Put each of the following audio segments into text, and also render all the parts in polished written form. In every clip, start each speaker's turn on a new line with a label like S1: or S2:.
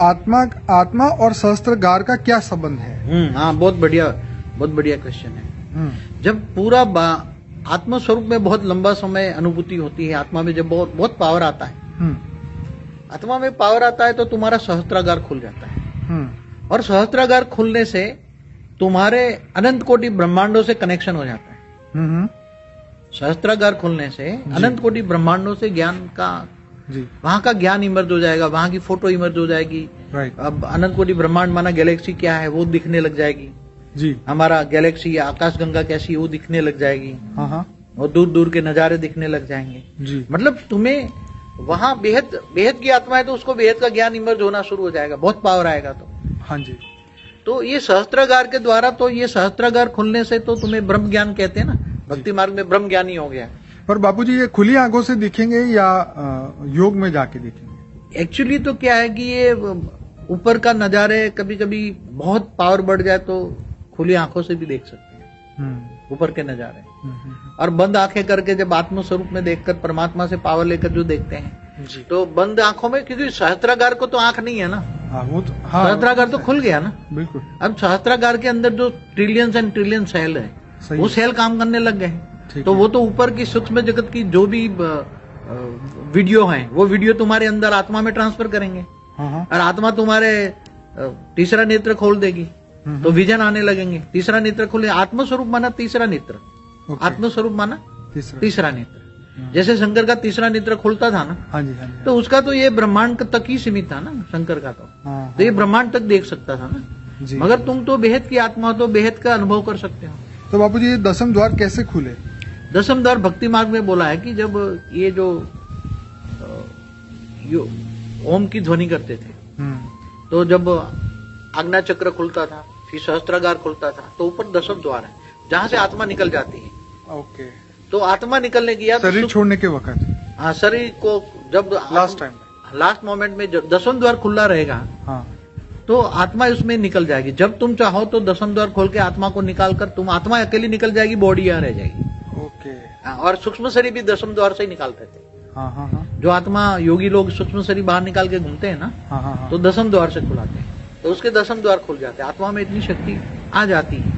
S1: आत्मा आत्मा और सहस्त्रगार का क्या संबंध है?
S2: हाँ, बहुत बढ़िया क्वेश्चन है। जब पूरा आत्मा स्वरूप में बहुत लंबा समय अनुभूति होती है, आत्मा में जब बहुत पावर आता है, आत्मा में पावर आता है तो तुम्हारा सहस्त्रागार खुल जाता है। और सहस्त्रागार खुलने से तुम्हारे अनंत कोटि ब्रह्मांडों से कनेक्शन हो जाता है। सहस्त्रागार खुलने से अनंत कोटि ब्रह्मांडों से ज्ञान का, वहां का ज्ञान इमर्ज हो जाएगा, वहां की फोटो इमर्ज हो जाएगी। अब अनंत कोटि ब्रह्मांड माना गैलेक्सी क्या है वो दिखने लग जाएगी जी। हमारा गैलेक्सी या आकाश गंगा कैसी है वो दिखने लग जाएगी। और दूर दूर के नजारे दिखने लग जाएंगे जी। मतलब तुम्हें वहां बेहद की आत्मा है तो उसको बेहद का ज्ञान इमर्ज होना शुरू हो जाएगा, बहुत पावर आएगा तो।
S1: हाँ जी।
S2: तो ये सहस्त्रागार के द्वारा, तो ये सहस्त्रागार खुलने से तो तुम्हें ब्रह्म ज्ञान कहते हैं ना, भक्ति मार्ग में ब्रह्म ज्ञानी हो गया।
S1: पर बापूजी ये खुली आंखों से दिखेंगे या योग में जाके दिखेंगे?
S2: एक्चुअली तो क्या है कि ये ऊपर का नजारे कभी कभी बहुत पावर बढ़ जाए तो खुली आंखों से भी देख सकते हैं ऊपर के नजारे। और बंद आंखें करके जब आत्म स्वरूप में देखकर परमात्मा से पावर लेकर जो देखते हैं जी। तो बंद आंखों में, क्योंकि सहस्त्रागार को तो आंख नहीं है ना,
S1: वो तो
S2: सहस्त्रागार तो खुल गया ना
S1: बिल्कुल।
S2: अब सहस्त्रागार के अंदर जो ट्रिलियंस एंड ट्रिलियन सेल है वो सेल काम करने लग गए, तो वो तो ऊपर की सूक्ष्म जगत की जो भी वीडियो है वो वीडियो तुम्हारे अंदर आत्मा में ट्रांसफर करेंगे। और आत्मा तुम्हारे तीसरा नेत्र खोल देगी तो विजन आने लगेंगे। तीसरा नेत्र खोले, आत्मस्वरूप माना तीसरा नेत्र, आत्मस्वरूप माना तीसरा नेत्र। जैसे शंकर का तीसरा नेत्र खुलता था ना,
S1: हाँ जी,
S2: तो उसका तो ये ब्रह्मांड तक ही सीमित था ना शंकर का, तो ये ब्रह्मांड तक देख सकता था ना। मगर तुम तो बेहद की आत्मा हो तो बेहद का अनुभव कर सकते हो।
S1: तो बापूजी ये दसम द्वार कैसे खुले?
S2: दसम द्वार भक्ति मार्ग में बोला है कि जब ये जो ओम की ध्वनि करते थे तो जब आज्ञा चक्र खुलता था, फिर सहस्त्रागार खुलता था, तो ऊपर दसम द्वार है जहां से आत्मा निकल जाती है। ओके। तो आत्मा निकलने की
S1: शरीर छोड़ने के वक्त,
S2: हाँ, शरीर को जब लास्ट मोमेंट में जब दसम द्वार खुला रहेगा, हाँ, तो आत्मा उसमें निकल जाएगी। जब तुम चाहो तो दसम द्वार खोल के आत्मा को निकाल कर तुम, आत्मा अकेली निकल जाएगी, बॉडी यहाँ रह जाएगी।
S1: ओके।
S2: और सूक्ष्म शरीर भी दसम द्वार से ही निकालते थे। जो आत्मा योगी लोग सूक्ष्म शरीर बाहर निकाल के घूमते हैं ना, तो दसम द्वार से खुलाते हैं, तो उसके दसम द्वार खुल जाते हैं। आत्मा में इतनी शक्ति आ जाती है,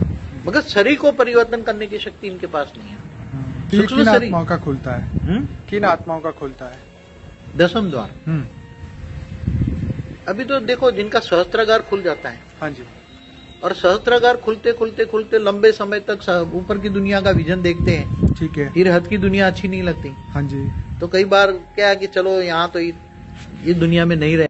S2: मगर शरीर को परिवर्तन करने की शक्ति इनके पास नहीं है।
S1: किन आत्माओं का खुलता है? किन आत्माओं का खुलता है?
S2: दसम द्वार। अभी तो देखो जिनका सहस्त्रागार खुल जाता है,
S1: हाँ जी,
S2: और सहस्त्रागार खुलते खुलते खुलते लंबे समय तक ऊपर की दुनिया का विजन देखते हैं,
S1: ठीक है,
S2: फिर हद की दुनिया अच्छी नहीं लगती,
S1: हाँ जी,
S2: तो कई बार क्या है कि चलो यहाँ तो ये दुनिया में नहीं रहे।